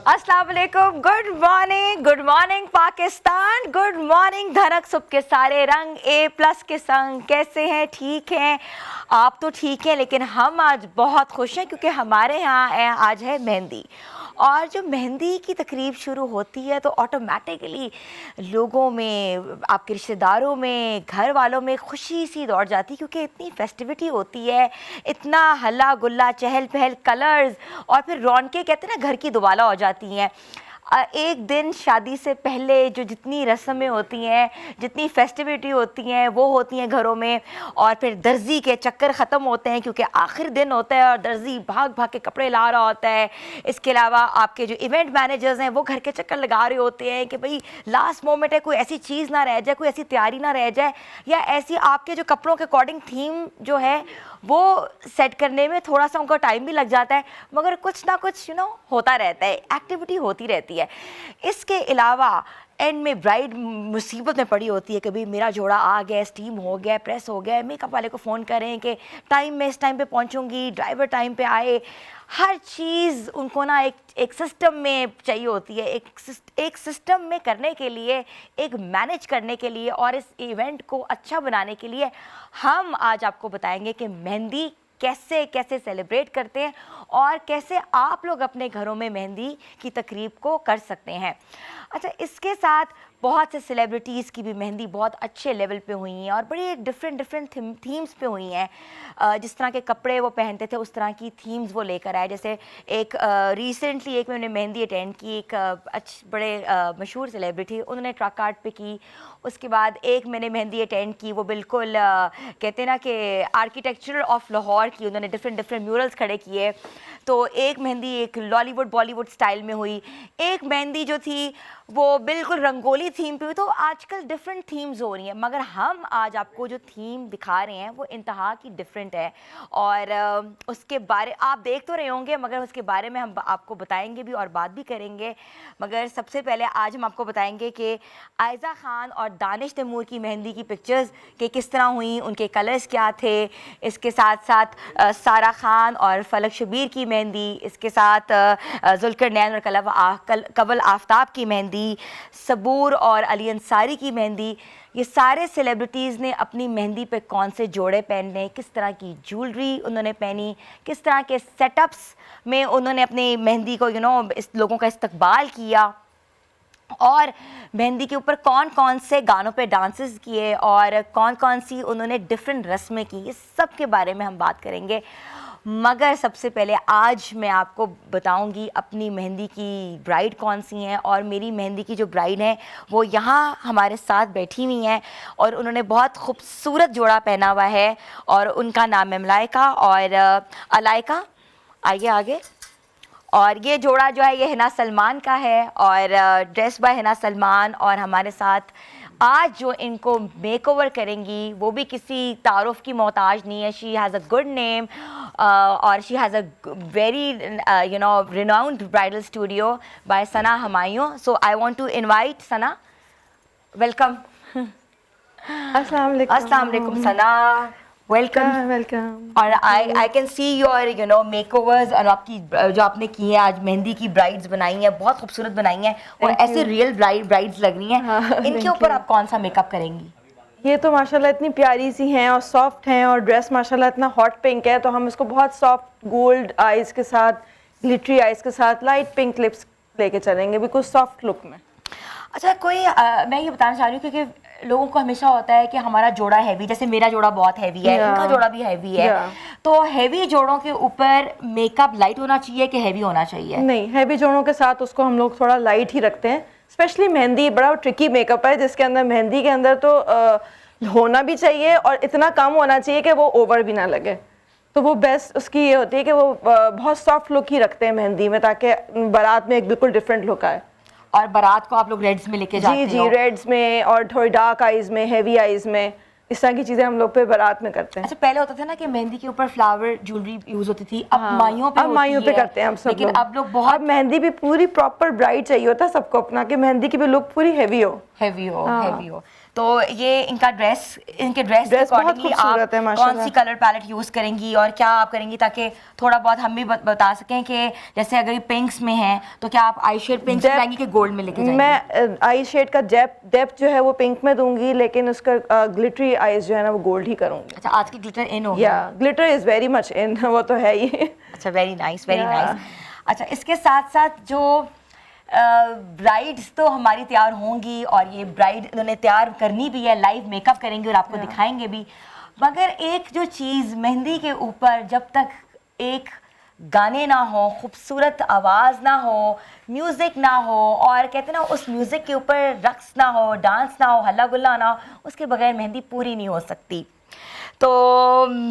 अस्सलाम वालेकुम, good morning Pakistan, good morning धनक सुबह के सारे रंग A+ के संग। कैसे हैं? ठीक हैं? आप तो ठीक हैं, लेकिन हम आज बहुत खुश हैं क्योंकि हमारे यहाँ आज है मेहंदी। और जो मेहंदी की तकरीब शुरू होती है तो ऑटोमेटिकली लोगों में, आपके रिश्तेदारों में, घर वालों में खुशी सी दौड़ जाती है क्योंकि इतनी फेस्टिविटी होती है, इतना हल्ला गुल्ला, चहल पहल, कलर्स और फिर रौनकें कहते हैं ना घर की दुबाला हो जाती हैं। एक दिन शादी से पहले जो जितनी रस्में होती हैं, जितनी फेस्टिविटी होती हैं, वो होती हैं घरों में। और फिर दर्जी के चक्कर ख़त्म होते हैं क्योंकि आखिर दिन होता है और दर्जी भाग भाग के कपड़े ला रहा होता है। इसके अलावा आपके जो इवेंट मैनेजर्स हैं वो घर के चक्कर लगा रहे होते हैं कि भाई लास्ट मोमेंट है, कोई ऐसी चीज़ ना रह जाए, कोई ऐसी तैयारी ना रह जाए, या ऐसी आपके जो कपड़ों के अकॉर्डिंग थीम जो है वो सेट करने में थोड़ा सा उनका टाइम भी लग जाता है, मगर कुछ ना कुछ होता रहता है, एक्टिविटी होती रहती है। इसके अलावा एंड में ब्राइड मुसीबत में पड़ी होती है, कभी मेरा जोड़ा आ गया, स्टीम हो गया, प्रेस हो गया, मेकअप वाले को फ़ोन करें कि टाइम में इस टाइम पे पहुंचूंगी, ड्राइवर टाइम पे आए। हर चीज़ उनको ना एक सिस्टम में चाहिए होती है, एक सिस्टम में करने के लिए, एक मैनेज करने के लिए और इस इवेंट को अच्छा बनाने के लिए हम आज आपको बताएंगे कि मेहंदी कैसे कैसे सेलिब्रेट करते हैं और कैसे आप लोग अपने घरों में मेहंदी की तकरीब को कर सकते हैं। अच्छा, इसके साथ बहुत से सेलिब्रिटीज़ की भी मेहंदी बहुत अच्छे लेवल पे हुई हैं और बड़ी डिफरेंट थीम्स पे हुई हैं। जिस तरह के कपड़े वो पहनते थे उस तरह की थीम्स वो लेकर आए। जैसे एक रिसेंटली एक मैंने मेहंदी अटेंड की, एक बड़े मशहूर सेलिब्रिटी, उन्होंने ट्रक आर्ट पे की। उसके बाद एक मैंने मेहंदी अटेंड की, वो बिल्कुल कहते हैं ना कि आर्किटेक्चर ऑफ लाहौर की, उन्होंने डिफरेंट म्यूरल्स खड़े किए। तो एक मेहंदी एक लॉलीवुड बॉलीवुड स्टाइल में हुई, एक मेहंदी जो थी वो बिल्कुल रंगोली थीम पे हुई। तो आजकल डिफरेंट थीम्स हो रही हैं, मगर हम आज आपको जो थीम दिखा रहे हैं वो इंतहा की डिफरेंट है। और उसके बारे आप देख तो रहे होंगे, मगर उसके बारे में हम आपको बताएंगे भी और बात भी करेंगे। मगर सबसे पहले आज हम आपको बताएंगे कि आयज़ा ख़ान और दानिश तैमूर की मेहंदी की पिक्चर्स के किस तरह हुई, उनके कलर्स क्या थे। इसके साथ साथ सारा खान और फलक शबीर की मेहंदी, इसके साथ जुल्करनैन और कबल आफ्ताब की मेहंदी, सबूर और अली अंसारी की मेहंदी। ये सारे सेलिब्रिटीज़ ने अपनी मेहंदी पे कौन से जोड़े पहने, किस तरह की ज्वेलरी उन्होंने पहनी, किस तरह के सेटअप्स में उन्होंने अपनी मेहंदी को इस लोगों का इस्तकबाल किया, और मेहंदी के ऊपर कौन कौन से गानों पे डांसेस किए और कौन कौन सी उन्होंने डिफरेंट रस्में की, ये सब के बारे में हम बात करेंगे। मगर सबसे पहले आज मैं आपको बताऊंगी अपनी मेहंदी की ब्राइड कौन सी हैं। और मेरी मेहंदी की जो ब्राइड है वो यहाँ हमारे साथ बैठी हुई हैं और उन्होंने बहुत खूबसूरत जोड़ा पहना हुआ है और उनका नाम है मलाइका और अलाइका। आइए आगे। और ये जोड़ा जो है ये हिना सलमान का है और ड्रेस बाय हिना सलमान। और हमारे साथ आज जो इनको मेकओवर करेंगी वो भी किसी तारुफ की मोहताज नहीं है। She has a good name और she has a very renowned bridal studio by Sana Humayun. So I want to invite Sana, welcome. अस्सलाम वालेकुम सना, वेलकम। और I can see your makeovers और आपकी जो आपने की है आज मेहंदी की ब्राइड्स बनाई हैं, बहुत खूबसूरत बनाई हैं और ऐसे रियल ब्राइड्स लग रही हैं। हाँ, इनके ऊपर आप कौन सा मेकअप करेंगी? ये तो माशाल्लाह इतनी प्यारी सी हैं और सॉफ्ट हैं और ड्रेस माशाल्लाह इतना हॉट पिंक है, तो हम इसको बहुत सॉफ्ट गोल्ड आइज़ के साथ, ग्लिटरी आइज़ के साथ लाइट पिंक लिप्स लेके चलेंगे, बिल्कुल सॉफ्ट लुक में। अच्छा, कोई मैं ये बताना चाह रही हूँ क्योंकि लोगों को हमेशा होता है कि हमारा जोड़ा हैवी, जैसे मेरा जोड़ा बहुत हैवी है, इनका जोड़ा भी हैवी है, तो हैवी जोड़ों के ऊपर मेकअप लाइट होना चाहिए कि हैवी होना चाहिए? नहीं, हैवी जोड़ों के साथ उसको हम लोग थोड़ा लाइट ही रखते हैं। स्पेशली मेहंदी बड़ा ट्रिकी मेकअप है जिसके अंदर मेहंदी के अंदर तो होना भी चाहिए और इतना कम होना चाहिए कि वो ओवर भी ना लगे। तो वो बेस्ट उसकी ये होती है कि वो बहुत सॉफ्ट लुक ही रखते हैं मेहंदी में, ताकि बारात में एक बिल्कुल डिफरेंट लुक आए। और बारात को आप लोग रेड्स में लेके जाते हो? जी, रेड्स में और थोड़ी डार्क आइज में, हेवी आइज में, इस तरह की चीजें हम लोग पे बारात में करते हैं। अच्छा, पहले होता था ना कि मेहंदी के ऊपर फ्लावर ज्वेलरी यूज होती थी, अब माइयों पे करते हैं हम सब। लेकिन अब लोग बहुत, मेहंदी भी पूरी प्रॉपर ब्राइड चाहिए होता है सबको अपना, कि मेहंदी की भी लुक पूरी हैवी हो। तो ये इनका इनके ड्रेस के Dress बहुत अकॉर्डिंगली खूबसूरत है, आप माशाल्लाह। कौन सी कलर पैलेट यूज़ करेंगी और क्या आप करेंगी ताकि थोड़ा बहुत हम भी बता सकें कि जैसे अगर ये पिंक्स में है तो क्या आप आई शेड पिंक्स Depth- लाएंगी कि गोल्ड में लेके जाएंगी? मैं आई शेड का डेप्थ जो है वो पिंक में दूंगी, लेकिन उसका ग्लिटरी आईज जो है ना वो गोल्ड ही करूंगी। अच्छा, आज की ग्लिटर इन हो गया। या glitter is very much in, वो तो है ही। अच्छा, very nice, very Yeah. Nice. अच्छा, इसके साथ साथ जो ब्राइड्स तो हमारी तैयार होंगी और ये ब्राइड इन्होंने तैयार करनी भी है, लाइव मेकअप करेंगे और आपको दिखाएंगे भी, मगर एक जो चीज़ मेहंदी के ऊपर जब तक एक गाने ना हो, खूबसूरत आवाज़ ना हो, म्यूज़िक ना हो और कहते ना उस म्यूज़िक के ऊपर रक्स ना हो, डांस ना हो, हल्ला गुल्ला ना हो, उसके बगैर मेहंदी पूरी नहीं हो सकती। तो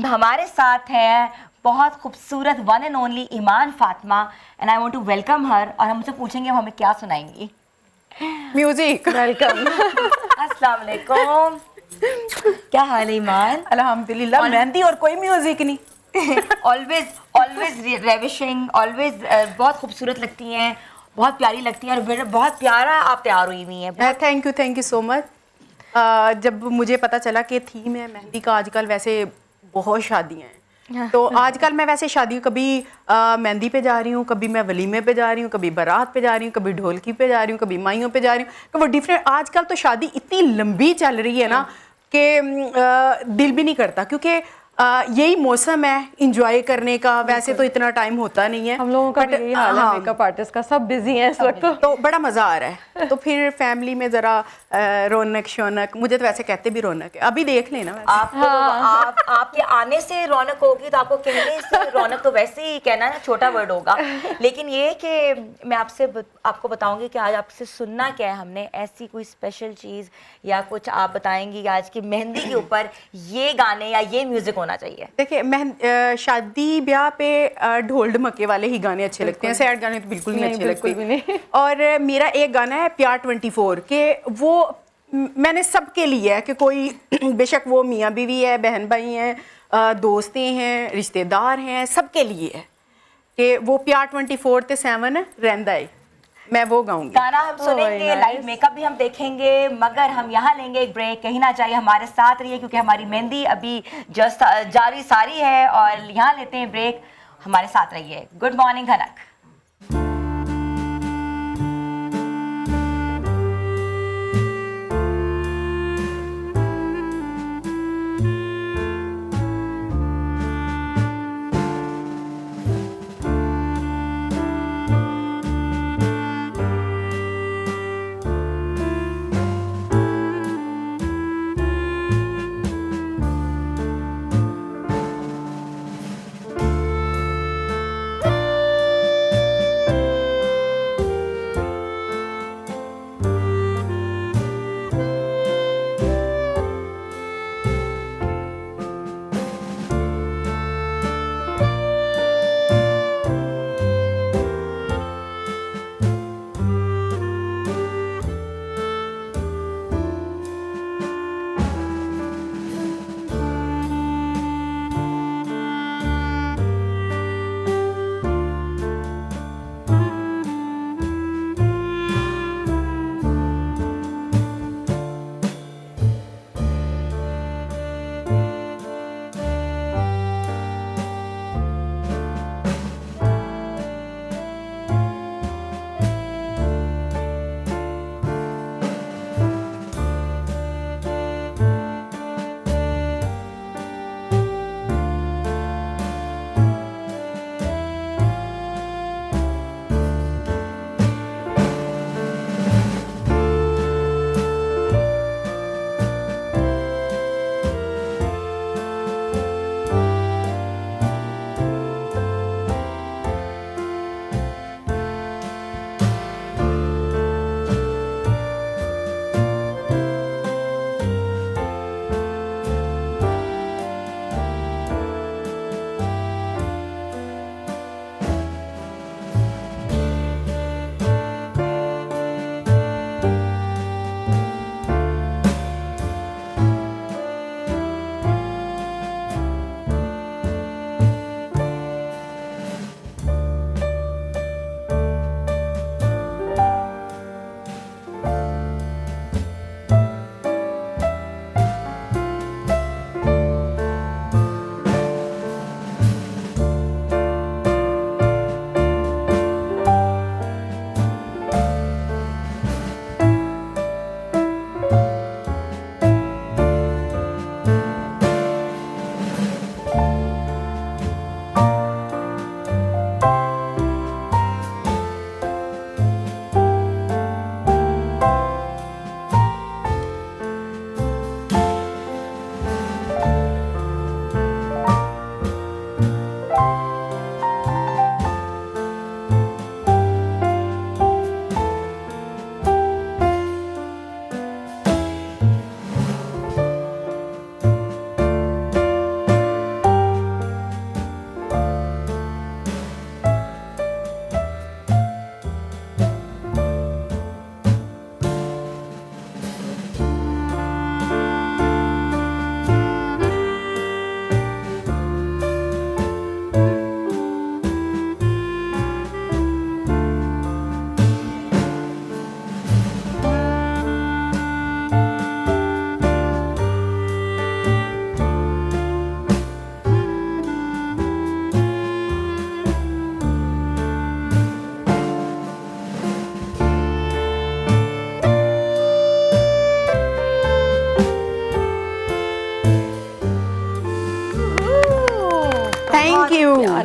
हमारे साथ है बहुत खूबसूरत one and only Iman Fatima and I want to welcome her, और हम उनसे पूछेंगे वो हमें क्या सुनाएंगी। म्यूजिक। वेलकम। अस्सलाम वालेकुम, क्या हाल है ईमान? अल्हम्दुलिल्लाह, मेहंदी और कोई म्यूजिक नहीं। ऑलवेज रेविशिंग, ऑलवेज बहुत खूबसूरत लगती हैं, बहुत प्यारी लगती हैं और बहुत प्यारा आप तैयार हुई हुई हैं। Thank you so much. जब मुझे पता चला कि थीम है मेहंदी का, आजकल वैसे बहुत शादियां हैं, तो आजकल मैं वैसे शादी कभी मेहंदी पे जा रही हूँ, कभी मैं वलीमे पे जा रही हूँ, कभी बारात पे जा रही हूँ, कभी ढोलकी पे जा रही हूँ, कभी माइयों पे जा रही हूँ, तो वो डिफरेंट। आजकल तो शादी इतनी लंबी चल रही है ना कि दिल भी नहीं करता, क्योंकि यही मौसम है इंजॉय करने का। वैसे तो इतना टाइम होता नहीं है, हम लोगों का but, भी यही हाल है, हाँ, मेकअप आर्टिस्ट का, सब बिजी हैं इस वक्त। तो बड़ा मज़ा आ रहा है। तो फिर फैमिली में ज़रा रौनक शौनक, मुझे तो वैसे कहते भी रौनक है, अभी देख लेना वैसे। आपको आपके आने से रौनक होगी तो आपको कहने से रौनक तो वैसे ही कहना ना छोटा वर्ड होगा, लेकिन ये कि मैं आपको बताऊंगी कि आज आपसे सुनना क्या है हमने, ऐसी कोई स्पेशल चीज़ या कुछ आप बताएंगी कि आज की मेहंदी के ऊपर ये गाने या ये म्यूजिक होना चाहिए। देखिए, शादी ब्याह पे ढोल ढमके वाले ही गाने अच्छे लगते हैं, सैड गाने तो बिल्कुल नहीं अच्छे बिल्कुल लगते। भी नहीं। और मेरा एक गाना है प्यार 24 के, वो मैंने सबके लिए है कि कोई बेशक वो मियाँ बीवी है, बहन भाई हैं, दोस्तें हैं, रिश्तेदार हैं, सबके लिए है कि वो प्यार 24 ते 7 रहंदा है, मैं वो गाऊंगी। गाना हम सुनेंगे, लाइव मेकअप भी हम देखेंगे, मगर हम यहाँ लेंगे एक ब्रेक। कहीं ना चाहिए हमारे साथ रहिए क्योंकि हमारी मेहंदी अभी जस्ट जारी सारी है और यहाँ लेते हैं ब्रेक, हमारे साथ रहिए। गुड मॉर्निंग धनक।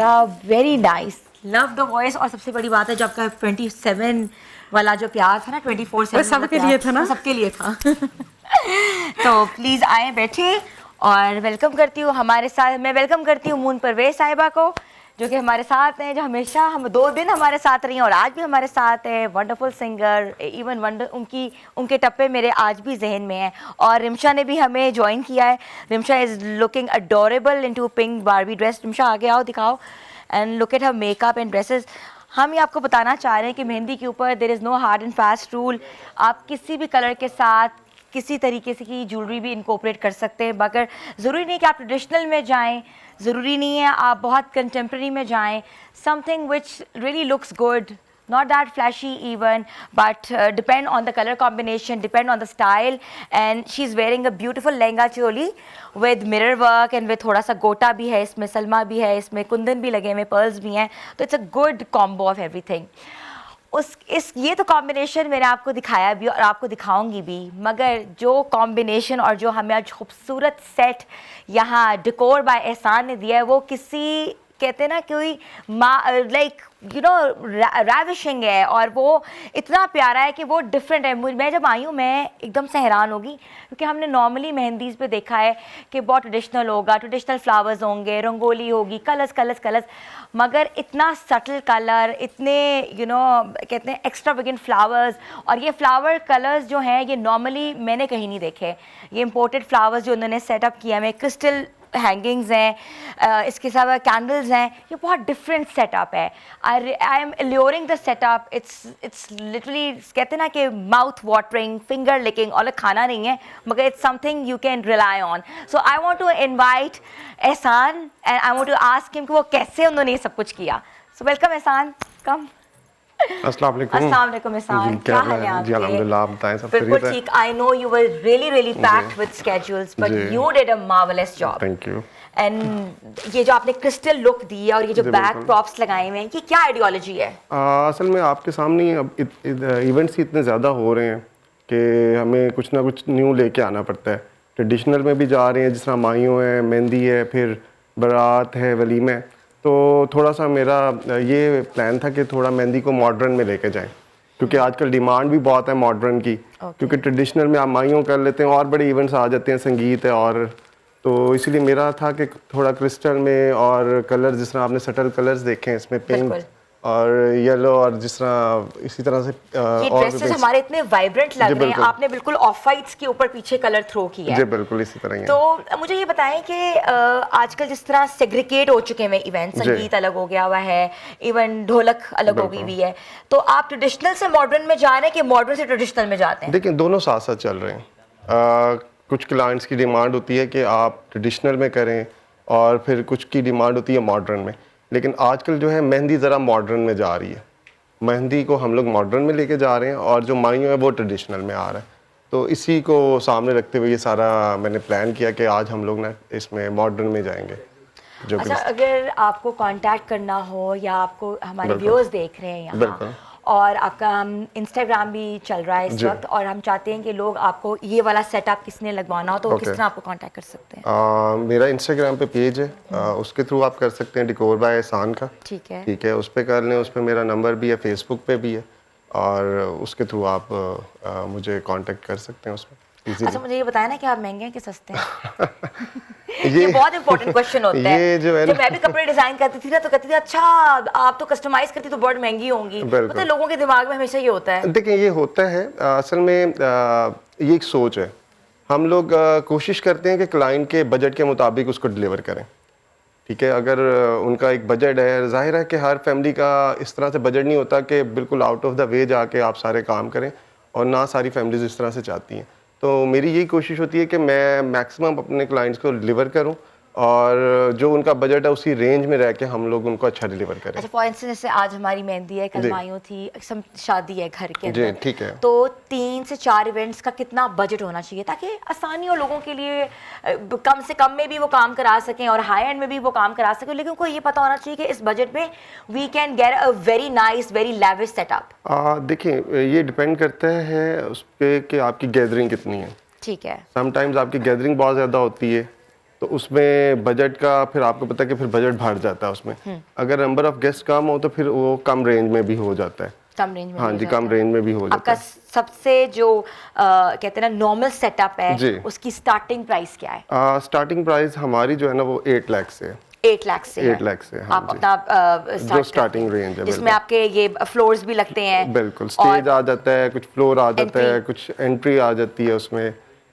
प्यारा, very nice, love the voice. और सबसे बड़ी बात है जो आपका 27 वाला जो प्यार था ना, 24/7 सबके लिए था ना? सबके लिए था। तो प्लीज आए, बैठिए और वेलकम करती हूँ हमारे साथ। मैं वेलकम करती हूँ मून परवेज साहिबा को, जो कि हमारे साथ हैं, जो हमेशा हम 2 दिन हमारे साथ रही हैं और आज भी हमारे साथ है। वंडरफुल सिंगर, इवन उनके टप्पे मेरे आज भी जहन में हैं। और रिमशा ने भी हमें ज्वाइन किया है। Rimsha is looking adorable into pink Barbie dress. Rimsha आगे आओ, दिखाओ and look at her makeup and dresses. हम ये आपको बताना चाह रहे हैं कि मेहंदी के ऊपर there is no hard and fast rule. आप किसी भी कलर के साथ किसी तरीके से की ज्वेलरी भी इनकॉर्पोरेट कर सकते हैं, मगर ज़रूरी नहीं कि आप ट्रेडिशनल में जाएं, ज़रूरी नहीं है आप बहुत कंटेम्प्रेरी में जाएं। Something which really looks good, not that flashy even, but depend on the color combination, depend on the style. And she's wearing a beautiful lehenga choli with mirror work and with थोड़ा सा गोटा भी है इसमें, सलमा भी है इसमें, कुंदन भी लगे हुए, pearls भी हैं, तो it's a good combo of everything. ये तो कॉम्बिनेशन मैंने आपको दिखाया भी और आपको दिखाऊंगी भी, मगर जो कॉम्बिनेशन और जो हमें आज खूबसूरत सेट यहाँ डेकोर बाय एहसान ने दिया है, वो किसी कहते हैं ना कोई लाइक यू नो रैविशिंग है, और वो इतना प्यारा है कि वो डिफरेंट है। मैं जब आई हूँ मैं एकदम से हैरान होगी, क्योंकि हमने नॉर्मली मेहंदीज़ पे देखा है कि बहुत ट्रेडिशनल होगा, ट्रेडिशनल फ्लावर्स होंगे, रंगोली होगी, कलर्स, मगर इतना सटल कलर, इतने कहते हैं एक्स्ट्रावेगेंट फ्लावर्स। और ये फ्लावर कलर्स जो हैं ये नॉर्मली मैंने कहीं नहीं देखे। ये इम्पोर्टेड फ्लावर्स जो उन्होंने सेटअप किया है, क्रिस्टल हैंगिंग्स हैं, इसके अलावा कैंडल्स हैं, ये बहुत डिफरेंट सेटअप है। I am luring the setup. It's literally कहते हैं ना कि माउथ वाटरिंग, फिंगर लिकिंग, और खाना नहीं है, मगर it's something you can rely on. So I want to invite Ehsan and I want to ask him कि वो कैसे उन्होंने ये सब कुछ किया। सो वेलकम एहसान, कम। अस्सलाम वालेकुम। अस्सलाम वालेकुम एहसान, क्या हाल है आपके? जी अल्हम्दुलिल्लाह, आप बताएं सब बिल्कुल खैरियत है? ठीक। I know you were really packed with schedules, but you did a marvellous job. Thank you. And ये जो आपने क्रिस्टल लुक दी है और ये जो जी, बैक बिल्कुल। प्रॉप्स लगाए हुए हैं, ये क्या आइडियोलॉजी है? असल में आपके सामने ही अब इवेंट्स ही इतने ज़्यादा हो रहे हैं कि हमें कुछ ना कुछ न्यू लेके आना पड़ता है। ट्रेडिशनल में भी जा रहे हैं, जिस तरह माइयों है, मेहंदी है, फिर बारात है, वलीमे। तो थोड़ा सा मेरा ये प्लान था कि थोड़ा मेहंदी को मॉडर्न में लेके जाएं, क्योंकि आजकल डिमांड भी बहुत है मॉडर्न की। क्योंकि ट्रेडिशनल में आप माइयों कर लेते हैं और बड़े इवेंट्स आ जाते हैं, संगीत है, और तो इसीलिए मेरा था कि थोड़ा क्रिस्टल में और कलर, जिस तरह आपने सटल कलर्स देखे हैं इसमें, पिंक बिल्कुल। और येलो, और जिस तरह इसी तरह से ये और ड्रेसेस हमारे इतने वाइब्रेंट लग जी, रहे हैं। बिल्कुल। आपने बिल्कुल ऑफ वाइट्स के ऊपर पीछे कलर थ्रो किया जी है। बिल्कुल इसी तरह ही है। तो मुझे ये बताएं कि आजकल जिस तरह सेग्रीगेट हो चुके हैं इवेंट, जी। संगीत अलग हो गया हुआ है, इवन ढोलक अलग हो गई हुई है, तो आप ट्रेडिशनल से मॉडर्न में जा रहे हैं कि मॉडर्न से ट्रेडिशनल में जाते हैं? देखिए दोनों साथ साथ चल रहे हैं। कुछ क्लाइंट्स की डिमांड होती है कि आप ट्रेडिशनल में करें, और फिर कुछ की डिमांड होती है मॉडर्न में। लेकिन आजकल जो है मेहंदी ज़रा मॉडर्न में जा रही है, मेहंदी को हम लोग मॉडर्न में लेके जा रहे हैं, और जो माइयों है वो ट्रेडिशनल में आ रहा है। तो इसी को सामने रखते हुए ये सारा मैंने प्लान किया कि आज हम लोग ना इसमें मॉडर्न में जाएंगे। जो अच्छा, अगर आपको कांटेक्ट करना हो या आपको हमारे बिल्कुल। व्यूअर्स देख रहे हैं बिल्कुल। यहाँ, और आपका इंस्टाग्राम भी चल रहा है इस जी। वक्त, और हम चाहते हैं कि लोग आपको ये वाला सेटअप किसने लगवाना हो, तो किस Okay। तरह आपको कांटेक्ट कर सकते हैं? मेरा इंस्टाग्राम पे पेज है, उसके थ्रू आप कर सकते हैं, डेकोर बाय एहसान का। ठीक है। ठीक है, उस पर कर लें। उस पर मेरा नंबर भी है, फेसबुक पे भी है, और उसके थ्रू आप मुझे कांटेक्ट कर सकते हैं उस पर अच्छा, इजीली। मुझे ये बताया ना कि आप महंगे हैं कि सस्ते हैं? ये बहुत इंपॉर्टेंट क्वेश्चन होता है। ये जो है जब ना- मैं भी कपड़े डिजाइन करती थी ना, तो कहती थी अच्छा आप तो कस्टमाइज करती तो बहुत महंगी होंगी। बिल्कुल। मतलब लोगों के दिमाग में हमेशा ये होता है। देखिए ये होता है, असल में ये एक सोच है। हम लोग कोशिश करते हैं कि क्लाइंट के बजट के मुताबिक उसको डिलीवर करें। ठीक है, अगर उनका एक बजट है, जाहिर है कि हर फैमिली का इस तरह से बजट नहीं होता कि बिल्कुल आउट ऑफ द वे जाके आप सारे काम करें, और ना सारी फैमिलीज इस तरह से चाहती हैं। तो मेरी यही कोशिश होती है कि मैं मैक्सिमम अपने क्लाइंट्स को डिलीवर करूं, और जो उनका बजट है उसी रेंज में रह के हम लोग उनको अच्छा डिलीवर करें। अच्छा, फॉर इंस्टेंस जैसे आज हमारी मेहंदी है, कल जी। मायूं थी, शादी है घर के जी, अंदर, ठीक है। तो 3 से 4 इवेंट्स का कितना बजट होना चाहिए ताकि आसानी हो लोगों के लिए, कम से कम में भी वो काम करा सकें और हाई एंड में भी वो काम करा सकें, लेकिन उनको ये पता होना चाहिए कि इस बजट में we can get a very nice, very lavish setup? देखिए ये डिपेंड करता है उस पर कि आपकी गैदरिंग कितनी है। ठीक है। समटाइम्स आपकी गैदरिंग बहुत ज़्यादा होती है, तो उसमें बजट का फिर आपको पता है कि फिर बजट बढ़ जाता है उसमें। अगर नंबर ऑफ गेस्ट कम हो तो फिर वो कम रेंज में भी हो जाता है। कम रेंज में हाँ भी हो जी, जाता कम है। रेंज में भी हो जाता आपका है। सबसे जो कहते हैं ना नॉर्मल सेटअप है, जी। उसकी स्टार्टिंग प्राइस क्या है? स्टार्टिंग प्राइस हमारी जो है ना वो 8 लाख से है। 8 लाख से है। 8 लाख से, हाँ आप जी। अपना जो स्टार्ट स्टार्टिंग रेंज है, जिसमें बिल्कुल। आपके ये फ्लोर्स भी लगते हैं। बिल्कुल, स्टेज आ जाता है, कुछ फ्लोर आ जाता Entry। है, कुछ एंट्री आ जाती है उसमें।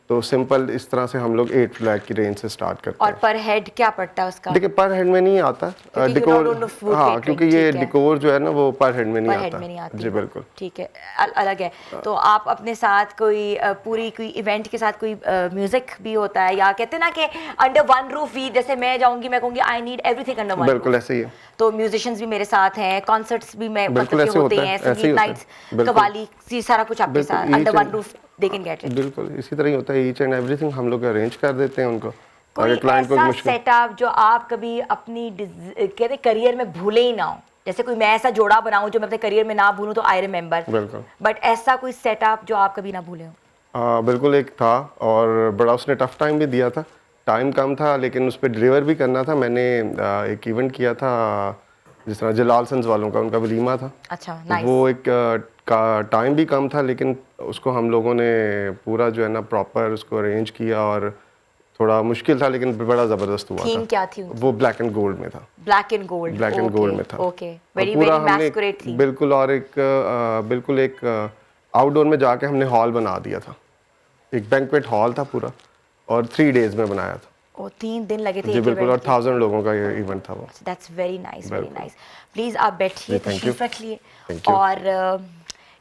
तो सिंपल इस तरह से हम लोग 8 लाख की रेंज से स्टार्ट करते और हैं। पर हेड क्या पड़ता है उसका? देखिए पर हेड में नहीं आता क्योंकि you डिकोर। not on the food हाँ, catering, क्योंकि ये ठीक है। डिकोर जो है ना वो पर हेड में नहीं पर हेड आता। में नहीं आती। जी बिल्कुल। ठीक है, अलग है। तो आप अपने साथ कोई पूरी कोई इवेंट के साथ कोई म्यूजिक भी होता है, या कहते हैं ना कि अंडर वन रूफ भी, जैसे मैं जाऊंगी मैं कहूंगी I need everything under one बिल्कुल रूफ। ऐसे ही है। तो म्यूजिशियंस भी मेरे साथ हैं, कॉन्सर्ट्स भी मैं बिल्कुल मतलब के ऐसे होते होता है, हैं, ऐसे ही संगीत होता है। नाइट्स, बिल्कुल। कव्वाली, ये सारा कुछ आपके बिल्कुल, साथ under each one and- roof they can get it. बिल्कुल इसी तरह ही होता है। ईच एंड एवरीथिंग हम लोग अरेंज कर देते हैं उनको, कोई ताकि क्लाइंट को ऐसा मुश्किल। सेटअप जो आप कभी अपनी कहते करियर में भूले ही ना हो, जैसे कोई मैं ऐसा जोड़ा बनाऊं जो मैं अपने करियर में ना भूलूं, तो आई रिमेंबर। बिल्कुल। बट ऐसा कोई सेटअप जो आप कभी ना भूले हो? बिल्कुल एक था, और बड़ा उसने टफ टाइम भी दिया था। टाइम कम था लेकिन उस पर डिलीवर भी करना था। मैंने एक इवेंट किया था जिस तरह जलाल सन्स वालों का, उनका वलीमा था। अच्छा, तो नाइस। वो एक का टाइम भी कम था, लेकिन उसको हम लोगों ने पूरा जो है ना प्रॉपर उसको अरेंज किया, और थोड़ा मुश्किल था लेकिन बड़ा ज़बरदस्त हुआ थीम था। क्या थी उनकी? वो ब्लैक एंड गोल्ड में था। Black and gold. Black and gold में था। ओके, और वेरी पूरा वेरी हमने मैस्कुरेड थीम। बिल्कुल, और बिल्कुल एक आउटडोर में जाके हमने हॉल बना दिया था। एक बैंक्वेट हॉल था पूरा, और 3 डेज में बनाया था। ओ, 3 दिन लगे थे जी एक बिल्कुल, इवेंट और के? 1000 लोगों का ये इवेंट था वो। दैट्स वेरी नाइस, वेरी बिल्कुल। नाइस। प्लीज़ आप बैठिए, जी, थैंक यू। तशरीफ़ रखिए। Thank you. और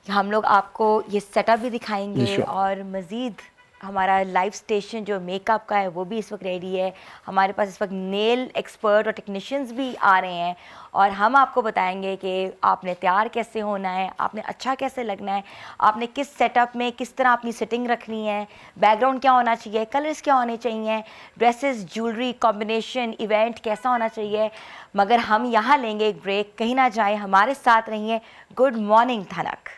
हम लोग आपको ये सेटअप भी जी, दिखाएंगे, sure। और मज़ीद हमारा लाइव स्टेशन जो मेकअप का है वो भी इस वक्त रेडी है। हमारे पास इस वक्त नेल एक्सपर्ट और टेक्नीशियंस भी आ रहे हैं, और हम आपको बताएंगे कि आपने तैयार कैसे होना है, आपने अच्छा कैसे लगना है, आपने किस सेटअप में किस तरह अपनी सेटिंग रखनी है, बैकग्राउंड क्या होना चाहिए, कलर्स क्या होने चाहिए, ड्रेसेस, ज्वेलरी कॉम्बिनेशन, इवेंट कैसा होना चाहिए। मगर हम यहाँ लेंगे एक ब्रेक, कहीं ना जाए, हमारे साथ रहिए। गुड मॉर्निंग धनक।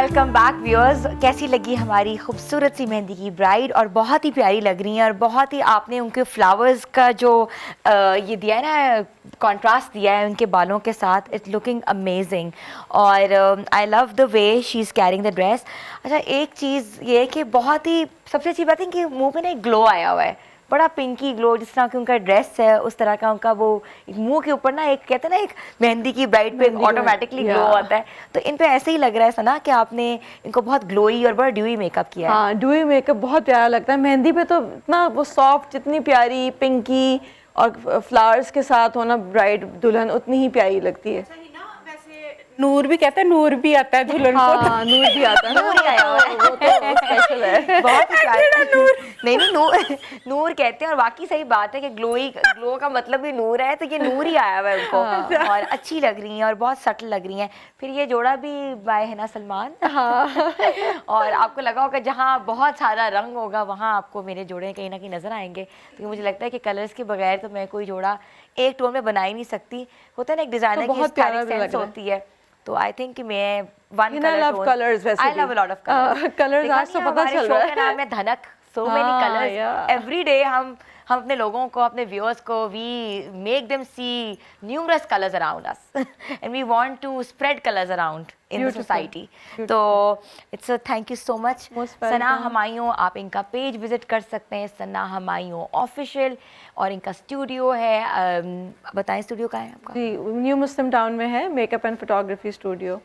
Welcome back viewers. कैसी लगी हमारी खूबसूरत सी मेहंदी की ब्राइड? और बहुत ही प्यारी लग रही हैं और बहुत ही आपने उनके फ्लावर्स का जो ये दिया है ना, कंट्रास्ट दिया है उनके बालों के साथ, इट्स लुकिंग अमेजिंग। और I love the way she is carrying the dress. अच्छा, एक चीज़ ये है कि बहुत ही सबसे अच्छी बात है कि मुंह पे ना एक ग्लो आया हुआ है, बड़ा पिंकी ग्लो, जिस तरह की उनका ड्रेस है उस तरह का उनका वो मुंह के ऊपर ना, एक कहते हैं ना, एक मेहंदी की ब्राइड पे ऑटोमेटिकली ग्लो आता है। तो इन पे ऐसे ही लग रहा है सना कि आपने इनको बहुत ग्लोई और बड़ा ड्यूई मेकअप किया है। हाँ, ड्यूई मेकअप बहुत प्यारा लगता है मेहंदी पे, तो इतना वो सॉफ्ट, जितनी प्यारी पिंकी और फ्लावर्स के साथ होना ब्राइड दुल्हन उतनी ही प्यारी लगती है। नूर भी कहते हैं, नूर भी आता है दुल्हन को। हाँ, नूर भी आता है, नूर ही आया हुआ है। वो तो स्पेशल है। बहुत ही प्यारा नूर। नहीं नूर कहते हैं, और वाकई सही बात है कि ग्लो का मतलब भी नूर है, तो ये नूर ही आया हुआ है उनको। और अच्छी लग रही हैं और बहुत सटल लग रही हैं। फिर ये जोड़ा भी बाय हिना सलमान। हाँ। और आपको लगा होगा जहाँ बहुत सारा रंग होगा वहाँ आपको मेरे जोड़े कहीं ना कहीं नजर आएंगे, क्योंकि मुझे लगता है कि कलर्स के बगैर तो मैं कोई जोड़ा एक टोन में बना ही नहीं सकती। होता है ना, एक डिजाइनर की स्टाइलिश सेंस होती है, तो आई थिंक मैं one colour tone, I love a lot of colours. आज तो पता चल रहा है। शो का नाम है Dhanak, so many colours every day. हम अपने लोगों को, अपने व्यूअर्स को, we make them see numerous colours around us and we want to spread colours around in the society. तो it's thank you so much Sana Humayun. आप इनका पेज विजिट कर सकते हैं, सना हमायूं ऑफिशियल, और इनका स्टूडियो है, बताएं स्टूडियो का है आपका? जी, न्यू मुस्लिम टाउन में है मेकअप एंड फोटोग्राफी स्टूडियो,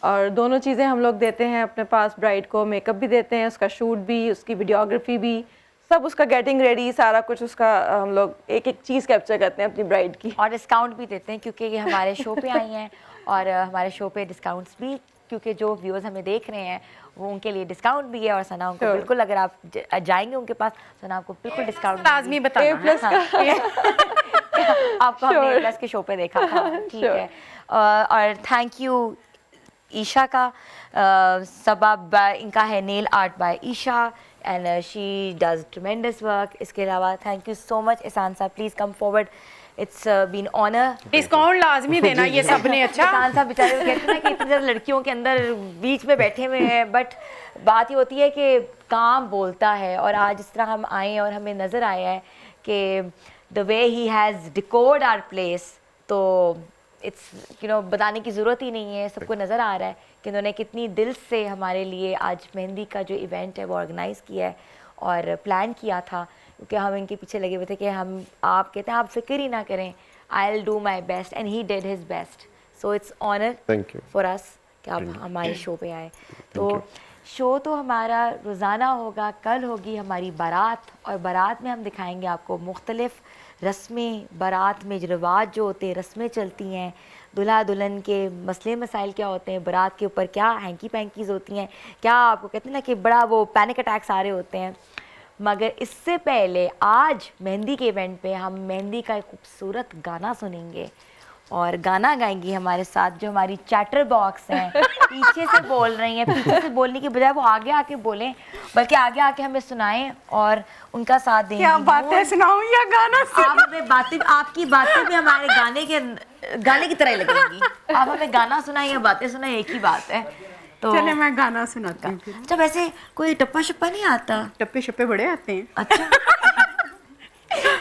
और दोनों चीज़ें हम लोग देते हैं अपने पास। ब्राइड को मेकअप भी देते हैं, उसका शूट भी, उसकी वीडियोग्राफी भी, सब उसका गेटिंग रेडी, सारा कुछ उसका हम लोग एक एक चीज़ कैप्चर करते हैं अपनी ब्राइड की। और डिस्काउंट भी देते हैं, क्योंकि ये हमारे शो पे आई हैं और हमारे शो पे डिस्काउंट्स भी, क्योंकि जो व्यूअर्स हमें देख रहे हैं वो उनके लिए डिस्काउंट भी है। और सना उनको बिल्कुल, अगर आप जाएंगे उनके पास, सना आपको बिल्कुल डिस्काउंट लाजमी बताना है। आपको हमने A+ के शो पे देखा था, ठीक है। और थैंक यू ईशा का, सबब इनका है nail art by Isha and she does tremendous work. इसके अलावा thank you so much Ehsan साहब, please come forward, it's been honour. Discount लाजमी देना ये सबने। अच्छा, एहसान साहब बेचारे कहते हैं ना कि इतनी ज़्यादा लड़कियों के अंदर बीच में बैठे हुए हैं, बट बात ये होती है कि काम बोलता है। और आज इस तरह हम आए और हमें नज़र आया है कि the way he has decored our place, तो इट्स बताने की ज़रूरत ही नहीं है, सबको नज़र आ रहा है कि उन्होंने कितनी दिल से हमारे लिए आज मेहंदी का जो इवेंट है वो ऑर्गेनाइज़ किया है और प्लान किया था। क्योंकि हम इनके पीछे लगे हुए थे कि आप कहते हैं आप फिक्र ही ना करें, I will do my best, and he did his best. So it's honour for us कि आप हमारे शो पे आए। तो शो तो हमारा रोज़ाना होगा, कल होगी हमारी बारात, और बारात में हम दिखाएंगे आपको मुख्तलिफ़ रस्में, बारात में जो रिवाज जो होते हैं, रस्में चलती हैं, दुल्हा दुल्हन के मसले मसाइल क्या होते हैं, बारात के ऊपर क्या हैंकी पैंकीज़ होती हैं, क्या आपको कहते हैं ना कि बड़ा वो पैनिक अटैक्स आ रहे होते हैं। मगर इससे पहले आज मेहंदी के इवेंट पे हम मेहंदी का एक खूबसूरत गाना सुनेंगे, और गाना गाएंगी हमारे साथ जो हमारी चैटर बॉक्स हैं, पीछे से बोल रही हैं। पीछे से बोलने की बजाय वो आगे आके बोलें, बल्कि आगे आके हमें सुनाएं और उनका साथ दें। क्या बातें सुनाऊं या गाना आप हमें बातें, आपकी बातें भी हमारे गाने की तरह ही लगेंगी। आप हमें गाना सुनाएं या बातें सुनाएं, एक ही बात है। तो चले मैं गाना सुनाती हूँ। अच्छा, वैसे कोई टप्पा शप्पा नहीं आता? टप्पे शप्पे बड़े आते हैं। अच्छा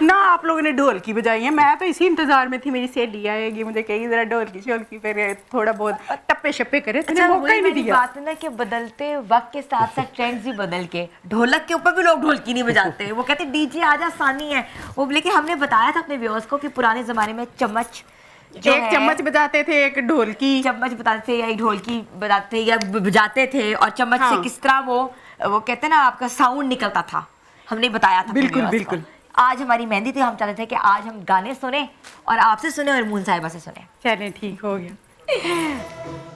ना, आप लोगों ने ढोलकी बजाई है, मैं तो इसी इंतजार में थी मेरी सहेली आएगी, मुझे कही जरा ढोलकी शोलकी पे थोड़ा बहुत टप्पे शप्पे करे। अच्छा, मौका ही नहीं दिया। बात है ना कि बदलते वक्त के साथ साथ ट्रेंड्स भी बदल के, ढोलक के ऊपर भी लोग ढोलकी नहीं बजाते, वो कहते डीजे आजा आसानी है वो। लेकिन हमने बताया था अपने व्यूअर्स को कि पुराने जमाने में चम्मच, एक चम्मच बजाते थे, एक ढोलकी, चम्मच बताते थे या एक ढोलकी बजाते या बजाते थे, और चम्मच से किस तरह वो कहते हैं ना आपका साउंड निकलता था, हमने बताया था। बिल्कुल बिल्कुल। आज हमारी मेहंदी थी, हम चाहते थे कि आज हम गाने सुने और आपसे सुने और मून साहिबा से सुने। चले ठीक हो गया।